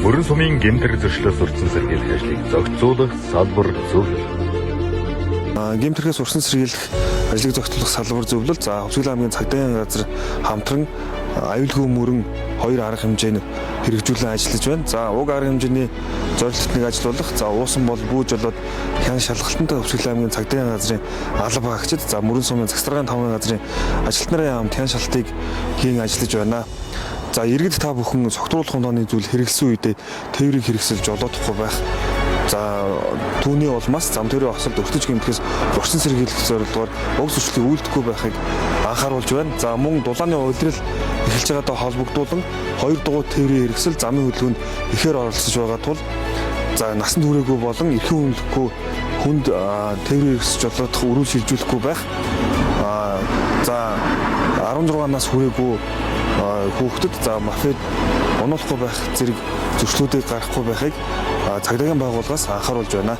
Мөрөн сумын гэмтэр зөрчлөөс урьдчилан сэргийлэх ажлыг зохицуулах салбар зөвлөл. Гэмтэрхээс урьдчилан сэргийлэх ажлыг зохицуулах салбар зөвлөл. За Хувьсгалын аймгийн цагдаагийн газар хамтран аюулгүй мөрөн 2 арга хэмжээнд хэрэгжүүлэн ажиллаж байна. За уг арга хэмжээний зорилтыг ажиллуулах. За уусан бол бүүж болоод хян шалгалтантай Хувьсгалын аймгийн цагдаагийн газрын алба багчид, за Мөрөн сумын Цагсаргааны таван газрын ажилтны нарын хамт хян шалтыг хийн ажиллаж байна. За иргэд та бүхэн согтруулах хугацааны зүйл хэрэгэлсэн үедээ тээврийг хэрэгсэлж олоодохгүй байх. За түүний улмаас зам тээврийн осолд өртөж гэмтгээс урьдчилан сэргийлэх зорилгоор уг зөрчлийг үйлдэхгүй байхыг анхааруулж байна. За мөн дулааны улирал эхэлж байгаатай холбогдуулан 2 дугаар тээврийн хэрэгсэл замын хөдөлгөөнд ихээр оролцож байгаа тул за насан туршаагүй болон эрхэм хүнлэхгүй хүнд тээврийн хэрэгсэлж олоодох өрүүл шилжүүлэхгүй байх. За 16 нас хүрээгүй хүүхдэд за мафиад унуулахгүй байх зэрэг зөрчлүүдийг гаргахгүй байхыг цагдаагийн байгууллагаас анхааруулж байна.